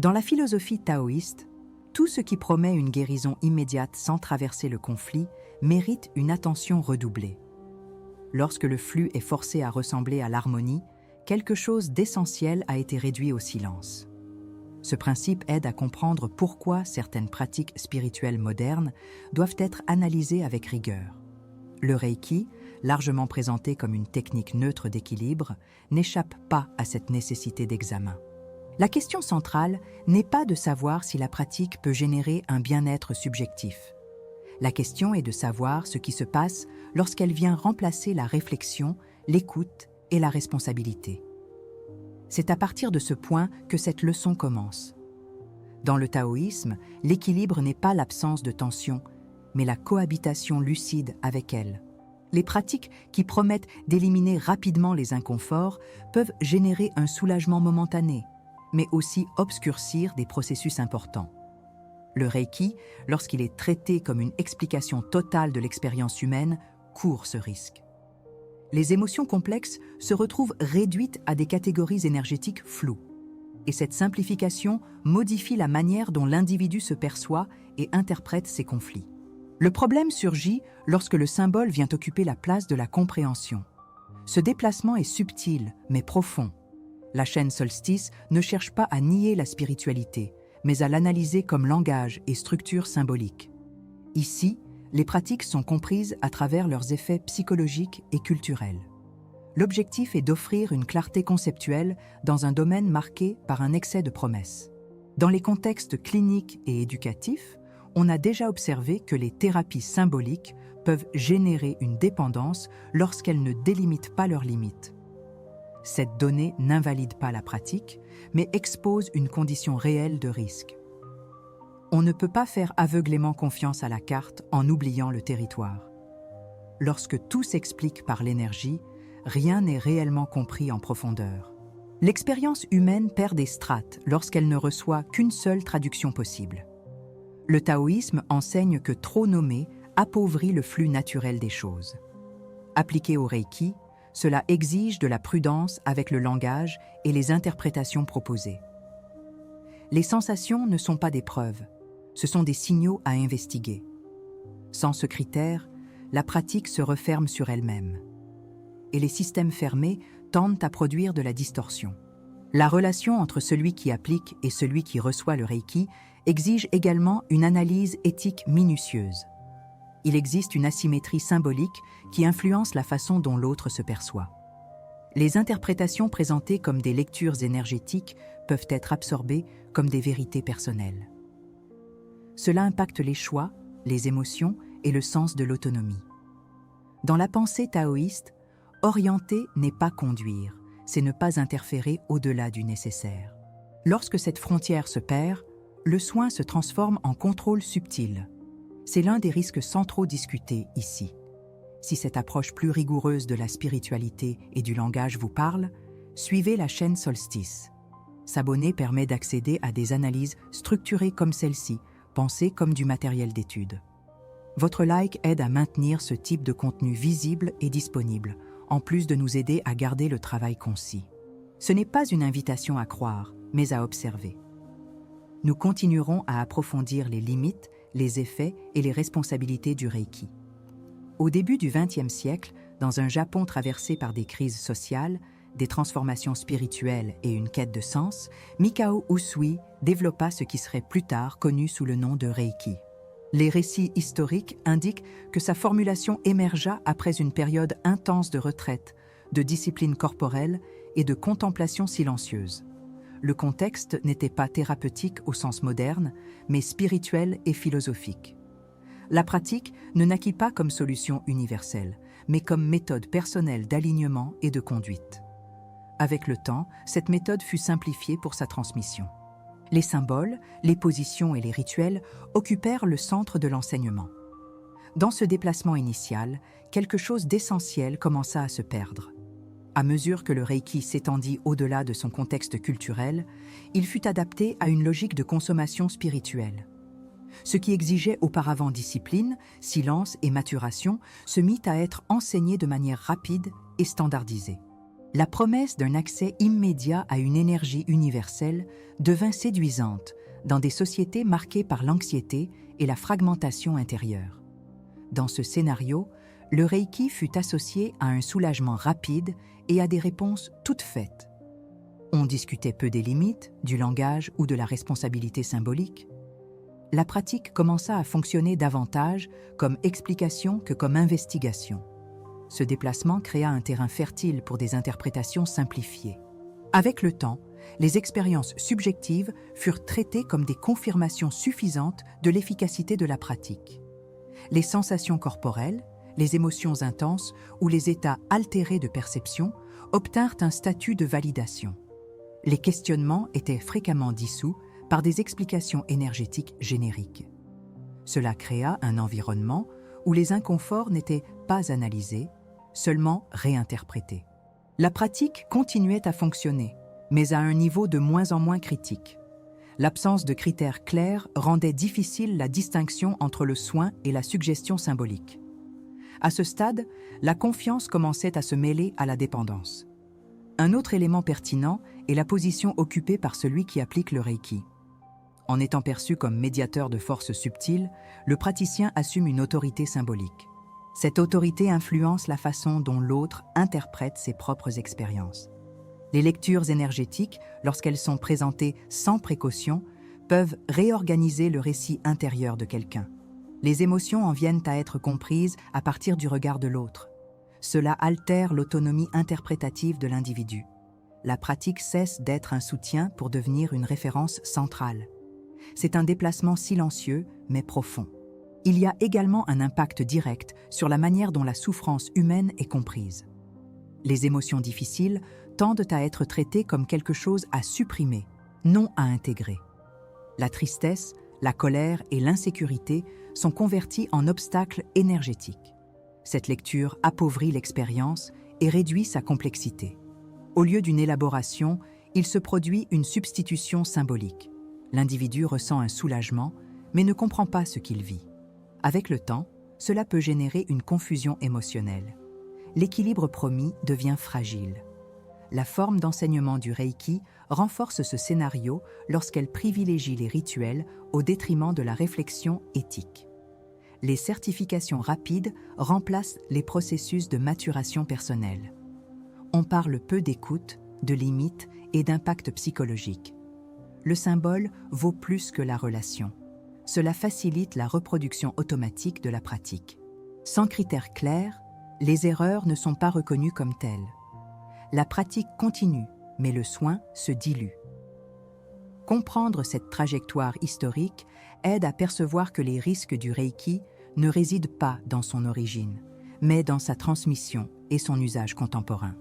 Dans la philosophie taoïste, tout ce qui promet une guérison immédiate sans traverser le conflit mérite une attention redoublée. Lorsque le flux est forcé à ressembler à l'harmonie, quelque chose d'essentiel a été réduit au silence. Ce principe aide à comprendre pourquoi certaines pratiques spirituelles modernes doivent être analysées avec rigueur. Le Reiki, largement présenté comme une technique neutre d'équilibre, n'échappe pas à cette nécessité d'examen. La question centrale n'est pas de savoir si la pratique peut générer un bien-être subjectif. La question est de savoir ce qui se passe lorsqu'elle vient remplacer la réflexion, l'écoute et la responsabilité. C'est à partir de ce point que cette leçon commence. Dans le taoïsme, l'équilibre n'est pas l'absence de tension, mais la cohabitation lucide avec elle. Les pratiques qui promettent d'éliminer rapidement les inconforts peuvent générer un soulagement momentané, mais aussi obscurcir des processus importants. Le Reiki, lorsqu'il est traité comme une explication totale de l'expérience humaine, court ce risque. Les émotions complexes se retrouvent réduites à des catégories énergétiques floues. Et cette simplification modifie la manière dont l'individu se perçoit et interprète ses conflits. Le problème surgit lorsque le symbole vient occuper la place de la compréhension. Ce déplacement est subtil, mais profond. La chaîne Solstice ne cherche pas à nier la spiritualité, mais à l'analyser comme langage et structure symbolique. Ici, les pratiques sont comprises à travers leurs effets psychologiques et culturels. L'objectif est d'offrir une clarté conceptuelle dans un domaine marqué par un excès de promesses. Dans les contextes cliniques et éducatifs, on a déjà observé que les thérapies symboliques peuvent générer une dépendance lorsqu'elles ne délimitent pas leurs limites. Cette donnée n'invalide pas la pratique, mais expose une condition réelle de risque. On ne peut pas faire aveuglément confiance à la carte en oubliant le territoire. Lorsque tout s'explique par l'énergie, rien n'est réellement compris en profondeur. L'expérience humaine perd des strates lorsqu'elle ne reçoit qu'une seule traduction possible. Le taoïsme enseigne que trop nommer appauvrit le flux naturel des choses. Appliqué au Reiki, cela exige de la prudence avec le langage et les interprétations proposées. Les sensations ne sont pas des preuves, ce sont des signaux à investiguer. Sans ce critère, la pratique se referme sur elle-même. Et les systèmes fermés tendent à produire de la distorsion. La relation entre celui qui applique et celui qui reçoit le Reiki exige également une analyse éthique minutieuse. Il existe une asymétrie symbolique qui influence la façon dont l'autre se perçoit. Les interprétations présentées comme des lectures énergétiques peuvent être absorbées comme des vérités personnelles. Cela impacte les choix, les émotions et le sens de l'autonomie. Dans la pensée taoïste, orienter n'est pas conduire, c'est ne pas interférer au-delà du nécessaire. Lorsque cette frontière se perd, le soin se transforme en contrôle subtil. C'est l'un des risques centraux discutés ici. Si cette approche plus rigoureuse de la spiritualité et du langage vous parle, suivez la chaîne Solstice. S'abonner permet d'accéder à des analyses structurées comme celle-ci, pensées comme du matériel d'étude. Votre like aide à maintenir ce type de contenu visible et disponible, en plus de nous aider à garder le travail concis. Ce n'est pas une invitation à croire, mais à observer. Nous continuerons à approfondir les limites, les effets et les responsabilités du Reiki. Au début du XXe siècle, dans un Japon traversé par des crises sociales, des transformations spirituelles et une quête de sens, Mikao Usui développa ce qui serait plus tard connu sous le nom de Reiki. Les récits historiques indiquent que sa formulation émergea après une période intense de retraite, de discipline corporelle et de contemplation silencieuse. Le contexte n'était pas thérapeutique au sens moderne, mais spirituel et philosophique. La pratique ne naquit pas comme solution universelle, mais comme méthode personnelle d'alignement et de conduite. Avec le temps, cette méthode fut simplifiée pour sa transmission. Les symboles, les positions et les rituels occupèrent le centre de l'enseignement. Dans ce déplacement initial, quelque chose d'essentiel commença à se perdre. À mesure que le Reiki s'étendit au-delà de son contexte culturel, il fut adapté à une logique de consommation spirituelle. Ce qui exigeait auparavant discipline, silence et maturation se mit à être enseigné de manière rapide et standardisée. La promesse d'un accès immédiat à une énergie universelle devint séduisante dans des sociétés marquées par l'anxiété et la fragmentation intérieure. Dans ce scénario, le Reiki fut associé à un soulagement rapide et à des réponses toutes faites. On discutait peu des limites, du langage ou de la responsabilité symbolique. La pratique commença à fonctionner davantage comme explication que comme investigation. Ce déplacement créa un terrain fertile pour des interprétations simplifiées. Avec le temps, les expériences subjectives furent traitées comme des confirmations suffisantes de l'efficacité de la pratique. Les sensations corporelles, les émotions intenses ou les états altérés de perception obtinrent un statut de validation. Les questionnements étaient fréquemment dissous par des explications énergétiques génériques. Cela créa un environnement où les inconforts n'étaient pas analysés, seulement réinterprétés. La pratique continuait à fonctionner, mais à un niveau de moins en moins critique. L'absence de critères clairs rendait difficile la distinction entre le soin et la suggestion symbolique. À ce stade, la confiance commençait à se mêler à la dépendance. Un autre élément pertinent est la position occupée par celui qui applique le Reiki. En étant perçu comme médiateur de forces subtiles, le praticien assume une autorité symbolique. Cette autorité influence la façon dont l'autre interprète ses propres expériences. Les lectures énergétiques, lorsqu'elles sont présentées sans précaution, peuvent réorganiser le récit intérieur de quelqu'un. Les émotions en viennent à être comprises à partir du regard de l'autre. Cela altère l'autonomie interprétative de l'individu. La pratique cesse d'être un soutien pour devenir une référence centrale. C'est un déplacement silencieux mais profond. Il y a également un impact direct sur la manière dont la souffrance humaine est comprise. Les émotions difficiles tendent à être traitées comme quelque chose à supprimer, non à intégrer. La tristesse, la colère et l'insécurité sont converties en obstacles énergétiques. Cette lecture appauvrit l'expérience et réduit sa complexité. Au lieu d'une élaboration, il se produit une substitution symbolique. L'individu ressent un soulagement, mais ne comprend pas ce qu'il vit. Avec le temps, cela peut générer une confusion émotionnelle. L'équilibre promis devient fragile. La forme d'enseignement du Reiki renforce ce scénario lorsqu'elle privilégie les rituels au détriment de la réflexion éthique. Les certifications rapides remplacent les processus de maturation personnelle. On parle peu d'écoute, de limites et d'impact psychologique. Le symbole vaut plus que la relation. Cela facilite la reproduction automatique de la pratique. Sans critères clairs, les erreurs ne sont pas reconnues comme telles. La pratique continue, mais le soin se dilue. Comprendre cette trajectoire historique aide à percevoir que les risques du Reiki ne résident pas dans son origine, mais dans sa transmission et son usage contemporain.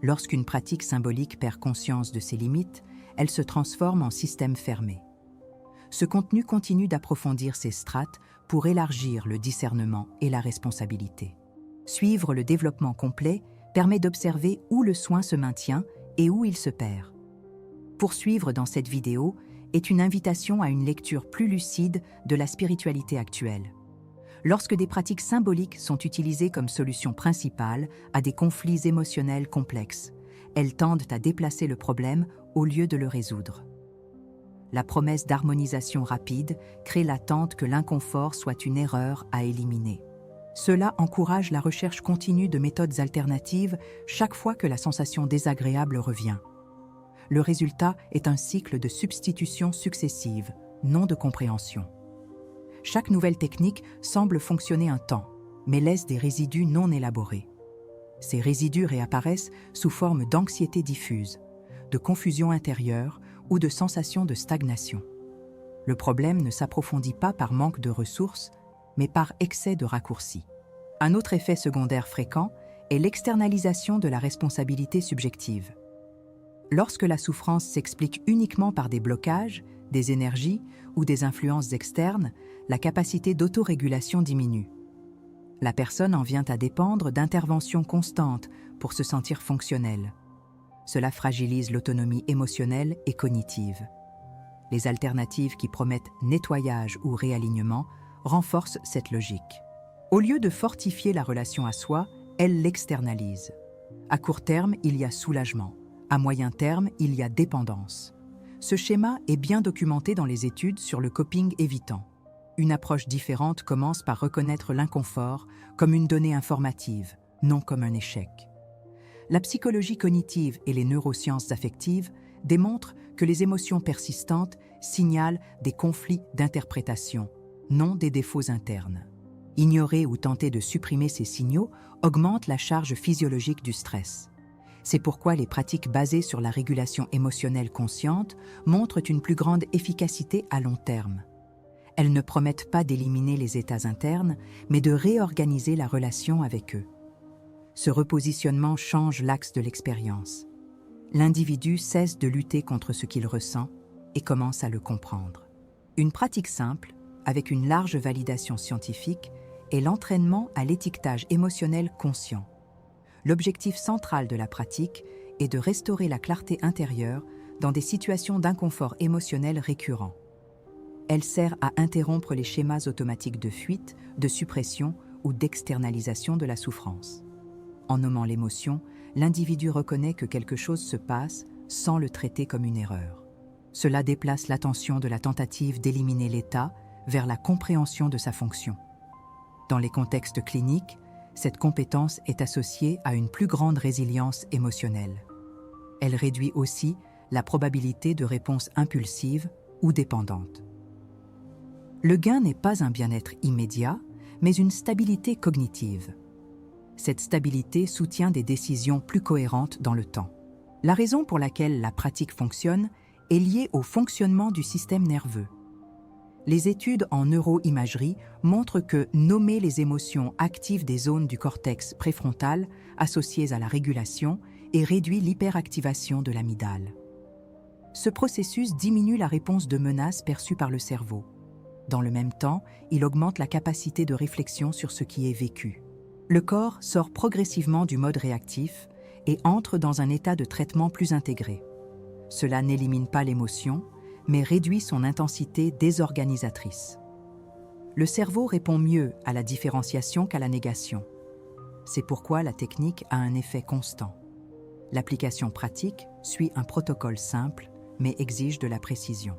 Lorsqu'une pratique symbolique perd conscience de ses limites, elle se transforme en système fermé. Ce contenu continue d'approfondir ces strates pour élargir le discernement et la responsabilité. Suivre le développement complet permet d'observer où le soin se maintient et où il se perd. Poursuivre dans cette vidéo est une invitation à une lecture plus lucide de la spiritualité actuelle. Lorsque des pratiques symboliques sont utilisées comme solution principale à des conflits émotionnels complexes, elles tendent à déplacer le problème au lieu de le résoudre. La promesse d'harmonisation rapide crée l'attente que l'inconfort soit une erreur à éliminer. Cela encourage la recherche continue de méthodes alternatives chaque fois que la sensation désagréable revient. Le résultat est un cycle de substitutions successives, non de compréhension. Chaque nouvelle technique semble fonctionner un temps, mais laisse des résidus non élaborés. Ces résidus réapparaissent sous forme d'anxiété diffuse, de confusion intérieure ou de sensation de stagnation. Le problème ne s'approfondit pas par manque de ressources, mais par excès de raccourcis. Un autre effet secondaire fréquent est l'externalisation de la responsabilité subjective. Lorsque la souffrance s'explique uniquement par des blocages, des énergies ou des influences externes, la capacité d'autorégulation diminue. La personne en vient à dépendre d'interventions constantes pour se sentir fonctionnelle. Cela fragilise l'autonomie émotionnelle et cognitive. Les alternatives qui promettent nettoyage ou réalignement renforcent cette logique. Au lieu de fortifier la relation à soi, elles l'externalisent. À court terme, il y a soulagement. À moyen terme, il y a dépendance. Ce schéma est bien documenté dans les études sur le coping évitant. Une approche différente commence par reconnaître l'inconfort comme une donnée informative, non comme un échec. La psychologie cognitive et les neurosciences affectives démontrent que les émotions persistantes signalent des conflits d'interprétation, non des défauts internes. Ignorer ou tenter de supprimer ces signaux augmente la charge physiologique du stress. C'est pourquoi les pratiques basées sur la régulation émotionnelle consciente montrent une plus grande efficacité à long terme. Elles ne promettent pas d'éliminer les états internes, mais de réorganiser la relation avec eux. Ce repositionnement change l'axe de l'expérience. L'individu cesse de lutter contre ce qu'il ressent et commence à le comprendre. Une pratique simple, avec une large validation scientifique, est l'entraînement à l'étiquetage émotionnel conscient. L'objectif central de la pratique est de restaurer la clarté intérieure dans des situations d'inconfort émotionnel récurrent. Elle sert à interrompre les schémas automatiques de fuite, de suppression ou d'externalisation de la souffrance. En nommant l'émotion, l'individu reconnaît que quelque chose se passe sans le traiter comme une erreur. Cela déplace l'attention de la tentative d'éliminer l'état vers la compréhension de sa fonction. Dans les contextes cliniques, cette compétence est associée à une plus grande résilience émotionnelle. Elle réduit aussi la probabilité de réponses impulsives ou dépendantes. Le gain n'est pas un bien-être immédiat, mais une stabilité cognitive. Cette stabilité soutient des décisions plus cohérentes dans le temps. La raison pour laquelle la pratique fonctionne est liée au fonctionnement du système nerveux. Les études en neuroimagerie montrent que nommer les émotions active des zones du cortex préfrontal associées à la régulation et réduit l'hyperactivation de l'amygdale. Ce processus diminue la réponse de menace perçue par le cerveau. Dans le même temps, il augmente la capacité de réflexion sur ce qui est vécu. Le corps sort progressivement du mode réactif et entre dans un état de traitement plus intégré. Cela n'élimine pas l'émotion, mais réduit son intensité désorganisatrice. Le cerveau répond mieux à la différenciation qu'à la négation. C'est pourquoi la technique a un effet constant. L'application pratique suit un protocole simple, mais exige de la précision.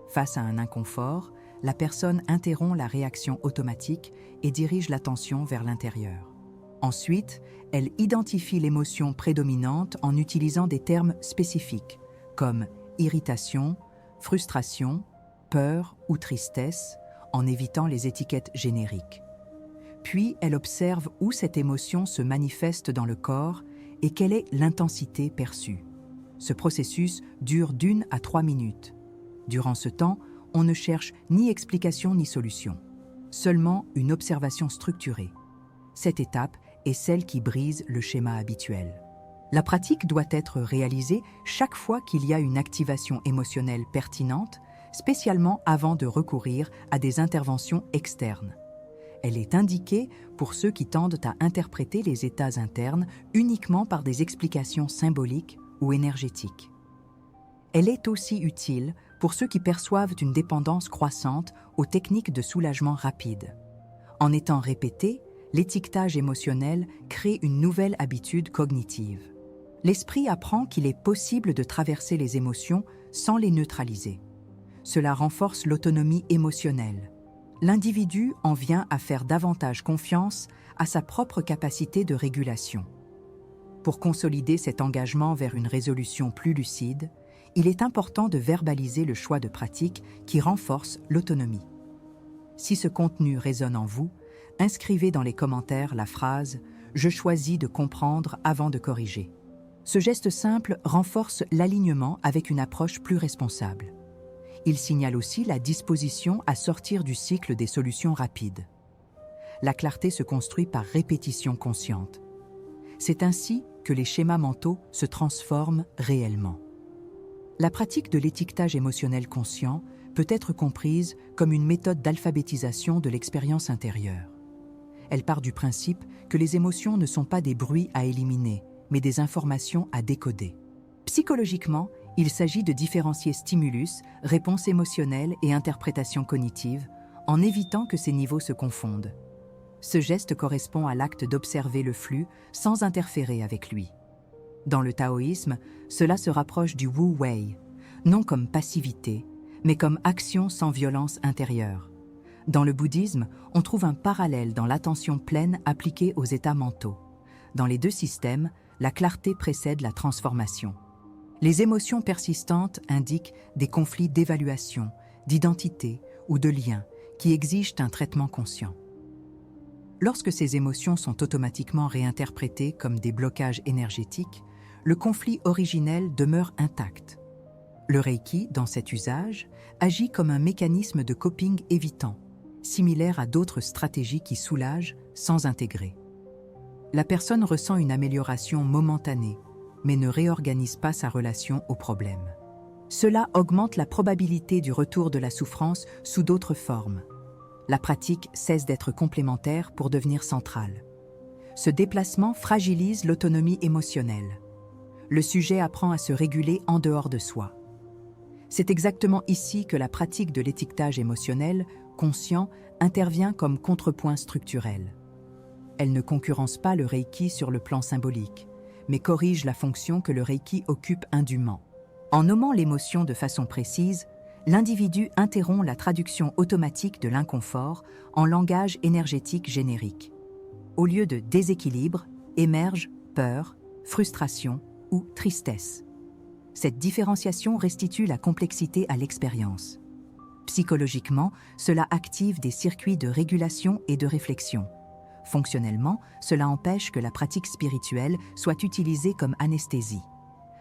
Face à un inconfort, la personne interrompt la réaction automatique et dirige l'attention vers l'intérieur. Ensuite, elle identifie l'émotion prédominante en utilisant des termes spécifiques, comme irritation, frustration, peur ou tristesse, en évitant les étiquettes génériques. Puis, elle observe où cette émotion se manifeste dans le corps et quelle est l'intensité perçue. Ce processus dure d'1 à 3 minutes. Durant ce temps, on ne cherche ni explication ni solution, seulement une observation structurée. Cette étape est celle qui brise le schéma habituel. La pratique doit être réalisée chaque fois qu'il y a une activation émotionnelle pertinente, spécialement avant de recourir à des interventions externes. Elle est indiquée pour ceux qui tendent à interpréter les états internes uniquement par des explications symboliques ou énergétiques. Elle est aussi utile pour ceux qui perçoivent une dépendance croissante aux techniques de soulagement rapide. En étant répétée, l'étiquetage émotionnel crée une nouvelle habitude cognitive. L'esprit apprend qu'il est possible de traverser les émotions sans les neutraliser. Cela renforce l'autonomie émotionnelle. L'individu en vient à faire davantage confiance à sa propre capacité de régulation. Pour consolider cet engagement vers une résolution plus lucide, il est important de verbaliser le choix de pratique qui renforce l'autonomie. Si ce contenu résonne en vous, inscrivez dans les commentaires la phrase « Je choisis de comprendre avant de corriger ». Ce geste simple renforce l'alignement avec une approche plus responsable. Il signale aussi la disposition à sortir du cycle des solutions rapides. La clarté se construit par répétition consciente. C'est ainsi que les schémas mentaux se transforment réellement. La pratique de l'étiquetage émotionnel conscient peut être comprise comme une méthode d'alphabétisation de l'expérience intérieure. Elle part du principe que les émotions ne sont pas des bruits à éliminer, mais des informations à décoder. Psychologiquement, il s'agit de différencier stimulus, réponse émotionnelle et interprétation cognitive, en évitant que ces niveaux se confondent. Ce geste correspond à l'acte d'observer le flux sans interférer avec lui. Dans le taoïsme, cela se rapproche du Wu Wei, non comme passivité, mais comme action sans violence intérieure. Dans le bouddhisme, on trouve un parallèle dans l'attention pleine appliquée aux états mentaux. Dans les deux systèmes, la clarté précède la transformation. Les émotions persistantes indiquent des conflits d'évaluation, d'identité ou de lien qui exigent un traitement conscient. Lorsque ces émotions sont automatiquement réinterprétées comme des blocages énergétiques, le conflit originel demeure intact. Le Reiki, dans cet usage, agit comme un mécanisme de coping évitant, similaire à d'autres stratégies qui soulagent sans intégrer. La personne ressent une amélioration momentanée, mais ne réorganise pas sa relation au problème. Cela augmente la probabilité du retour de la souffrance sous d'autres formes. La pratique cesse d'être complémentaire pour devenir centrale. Ce déplacement fragilise l'autonomie émotionnelle. Le sujet apprend à se réguler en dehors de soi. C'est exactement ici que la pratique de l'étiquetage émotionnel, conscient, intervient comme contrepoint structurel. Elle ne concurrence pas le Reiki sur le plan symbolique, mais corrige la fonction que le Reiki occupe indûment. En nommant l'émotion de façon précise, l'individu interrompt la traduction automatique de l'inconfort en langage énergétique générique. Au lieu de déséquilibre, émerge peur, frustration ou tristesse. Cette différenciation restitue la complexité à l'expérience. Psychologiquement, cela active des circuits de régulation et de réflexion. Fonctionnellement, cela empêche que la pratique spirituelle soit utilisée comme anesthésie.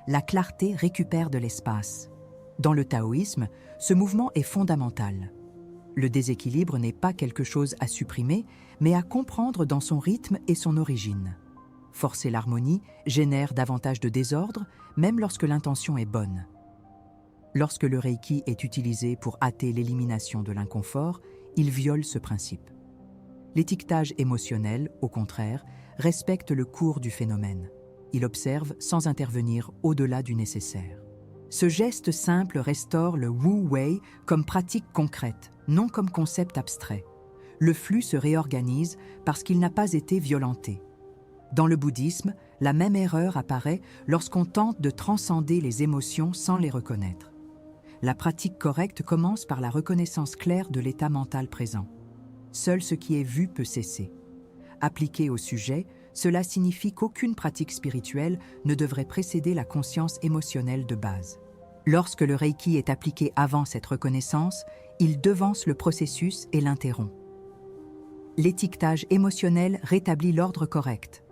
La clarté récupère de l'espace. Dans le taoïsme, ce mouvement est fondamental. Le déséquilibre n'est pas quelque chose à supprimer, mais à comprendre dans son rythme et son origine. Forcer l'harmonie génère davantage de désordre, même lorsque l'intention est bonne. Lorsque le Reiki est utilisé pour hâter l'élimination de l'inconfort, il viole ce principe. L'étiquetage émotionnel, au contraire, respecte le cours du phénomène. Il observe sans intervenir au-delà du nécessaire. Ce geste simple restaure le Wu Wei comme pratique concrète, non comme concept abstrait. Le flux se réorganise parce qu'il n'a pas été violenté. Dans le bouddhisme, la même erreur apparaît lorsqu'on tente de transcender les émotions sans les reconnaître. La pratique correcte commence par la reconnaissance claire de l'état mental présent. Seul ce qui est vu peut cesser. Appliqué au sujet, cela signifie qu'aucune pratique spirituelle ne devrait précéder la conscience émotionnelle de base. Lorsque le Reiki est appliqué avant cette reconnaissance, il devance le processus et l'interrompt. L'étiquetage émotionnel rétablit l'ordre correct.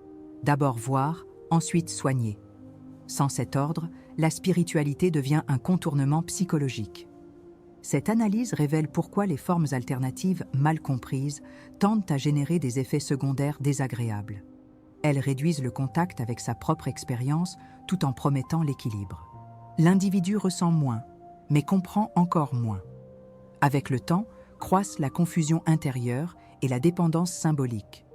D'abord voir, ensuite soigner. Sans cet ordre, la spiritualité devient un contournement psychologique. Cette analyse révèle pourquoi les formes alternatives mal comprises tendent à générer des effets secondaires désagréables. Elles réduisent le contact avec sa propre expérience tout en promettant l'équilibre. L'individu ressent moins, mais comprend encore moins. Avec le temps, croissent la confusion intérieure et la dépendance symbolique.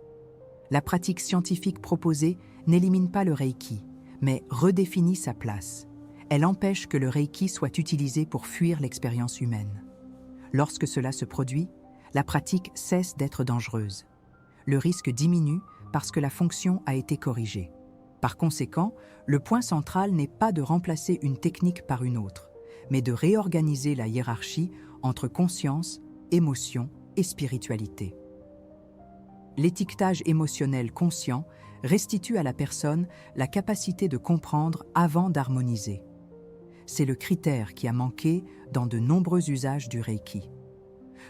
La pratique scientifique proposée n'élimine pas le Reiki, mais redéfinit sa place. Elle empêche que le Reiki soit utilisé pour fuir l'expérience humaine. Lorsque cela se produit, la pratique cesse d'être dangereuse. Le risque diminue parce que la fonction a été corrigée. Par conséquent, le point central n'est pas de remplacer une technique par une autre, mais de réorganiser la hiérarchie entre conscience, émotion et spiritualité. L'étiquetage émotionnel conscient restitue à la personne la capacité de comprendre avant d'harmoniser. C'est le critère qui a manqué dans de nombreux usages du Reiki.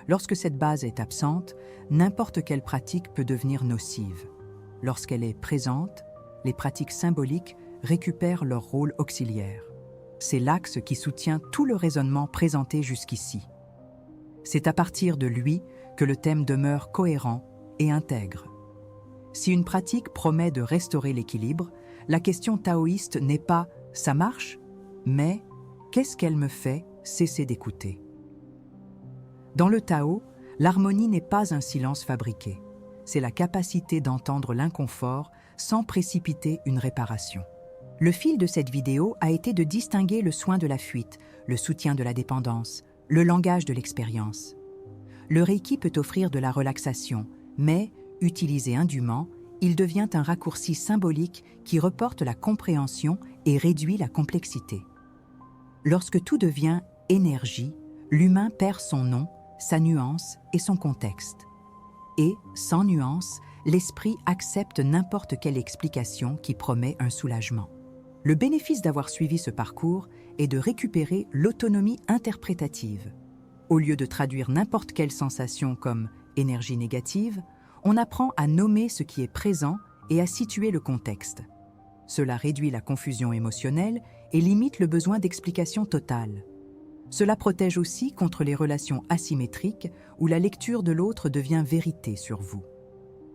Lorsque cette base est absente, n'importe quelle pratique peut devenir nocive. Lorsqu'elle est présente, les pratiques symboliques récupèrent leur rôle auxiliaire. C'est l'axe qui soutient tout le raisonnement présenté jusqu'ici. C'est à partir de lui que le thème demeure cohérent et intègre. Si une pratique promet de restaurer l'équilibre, la question taoïste n'est pas « ça marche ?» mais « qu'est-ce qu'elle me fait cesser d'écouter ?» Dans le Tao, l'harmonie n'est pas un silence fabriqué. C'est la capacité d'entendre l'inconfort sans précipiter une réparation. Le fil de cette vidéo a été de distinguer le soin de la fuite, le soutien de la dépendance, le langage de l'expérience. Le Reiki peut offrir de la relaxation, mais utilisé indûment, il devient un raccourci symbolique qui reporte la compréhension et réduit la complexité. Lorsque tout devient énergie, l'humain perd son nom, sa nuance et son contexte. Et, sans nuance, l'esprit accepte n'importe quelle explication qui promet un soulagement. Le bénéfice d'avoir suivi ce parcours est de récupérer l'autonomie interprétative. Au lieu de traduire n'importe quelle sensation comme énergie négative, on apprend à nommer ce qui est présent et à situer le contexte. Cela réduit la confusion émotionnelle et limite le besoin d'explication totale. Cela protège aussi contre les relations asymétriques où la lecture de l'autre devient vérité sur vous.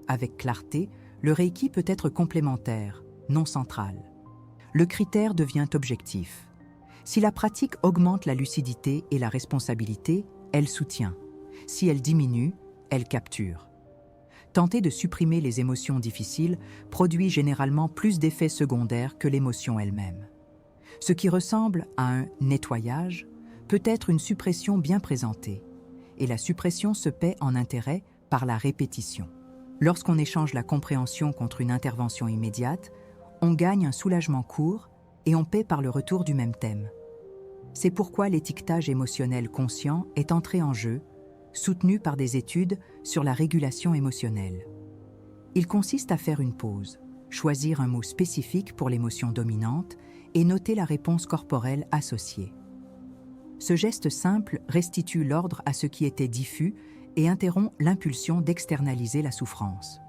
Avec clarté, le Reiki peut être complémentaire, non central. Le critère devient objectif. Si la pratique augmente la lucidité et la responsabilité, elle soutient. Si elle diminue, elle capture. Tenter de supprimer les émotions difficiles produit généralement plus d'effets secondaires que l'émotion elle-même. Ce qui ressemble à un nettoyage peut être une suppression bien présentée, et la suppression se paie en intérêt par la répétition. Lorsqu'on échange la compréhension contre une intervention immédiate, on gagne un soulagement court et on paie par le retour du même thème. C'est pourquoi l'étiquetage émotionnel conscient est entré en jeu, soutenu par des études sur la régulation émotionnelle. Il consiste à faire une pause, choisir un mot spécifique pour l'émotion dominante et noter la réponse corporelle associée. Ce geste simple restitue l'ordre à ce qui était diffus et interrompt l'impulsion d'externaliser la souffrance.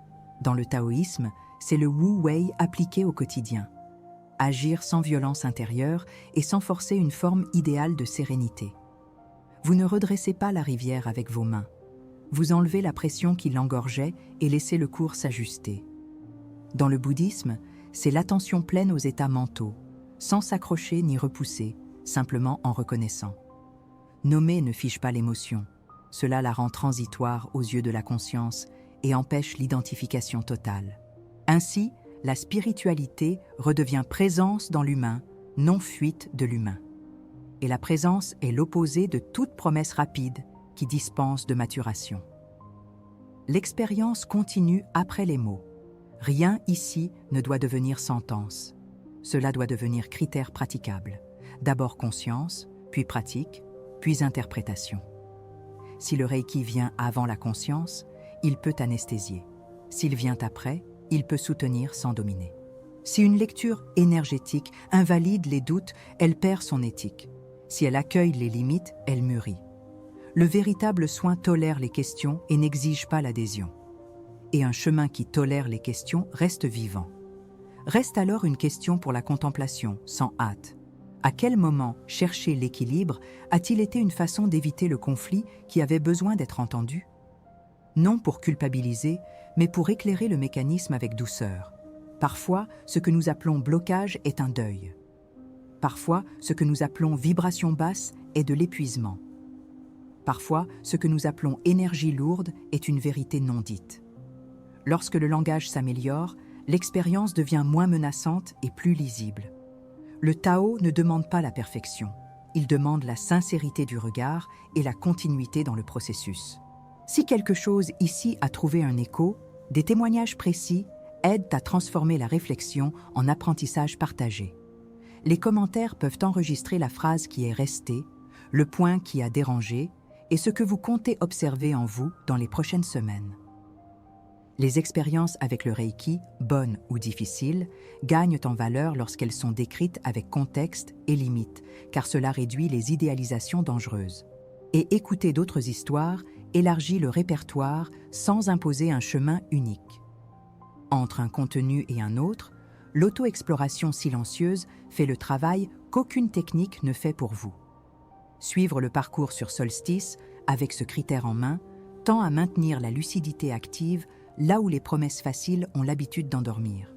Dans le taoïsme, c'est le Wu Wei appliqué au quotidien. Agir sans violence intérieure et sans forcer une forme idéale de sérénité. Vous ne redressez pas la rivière avec vos mains. Vous enlevez la pression qui l'engorgeait et laissez le cours s'ajuster. Dans le bouddhisme, c'est l'attention pleine aux états mentaux, sans s'accrocher ni repousser, simplement en reconnaissant. Nommer ne fige pas l'émotion. Cela la rend transitoire aux yeux de la conscience et empêche l'identification totale. Ainsi, la spiritualité redevient présence dans l'humain, non fuite de l'humain. Et la présence est l'opposé de toute promesse rapide qui dispense de maturation. L'expérience continue après les mots. Rien ici ne doit devenir sentence. Cela doit devenir critère praticable. D'abord conscience, puis pratique, puis interprétation. Si le Reiki vient avant la conscience, il peut anesthésier. S'il vient après, il peut soutenir sans dominer. Si une lecture énergétique invalide les doutes, elle perd son éthique. Si elle accueille les limites, elle mûrit. Le véritable soin tolère les questions et n'exige pas l'adhésion. Et un chemin qui tolère les questions reste vivant. Reste alors une question pour la contemplation, sans hâte. À quel moment chercher l'équilibre a-t-il été une façon d'éviter le conflit qui avait besoin d'être entendu? Non pour culpabiliser, mais pour éclairer le mécanisme avec douceur. Parfois, ce que nous appelons blocage est un deuil. Parfois, ce que nous appelons vibration basse est de l'épuisement. Parfois, ce que nous appelons énergie lourde est une vérité non dite. Lorsque le langage s'améliore, l'expérience devient moins menaçante et plus lisible. Le Tao ne demande pas la perfection, il demande la sincérité du regard et la continuité dans le processus. Si quelque chose ici a trouvé un écho, des témoignages précis aident à transformer la réflexion en apprentissage partagé. Les commentaires peuvent enregistrer la phrase qui est restée, le point qui a dérangé et ce que vous comptez observer en vous dans les prochaines semaines. Les expériences avec le Reiki, bonnes ou difficiles, gagnent en valeur lorsqu'elles sont décrites avec contexte et limites, car cela réduit les idéalisations dangereuses. Et écouter d'autres histoires élargit le répertoire sans imposer un chemin unique. Entre un contenu et un autre, l'auto-exploration silencieuse fait le travail qu'aucune technique ne fait pour vous. Suivre le parcours sur Solstice, avec ce critère en main, tend à maintenir la lucidité active là où les promesses faciles ont l'habitude d'endormir.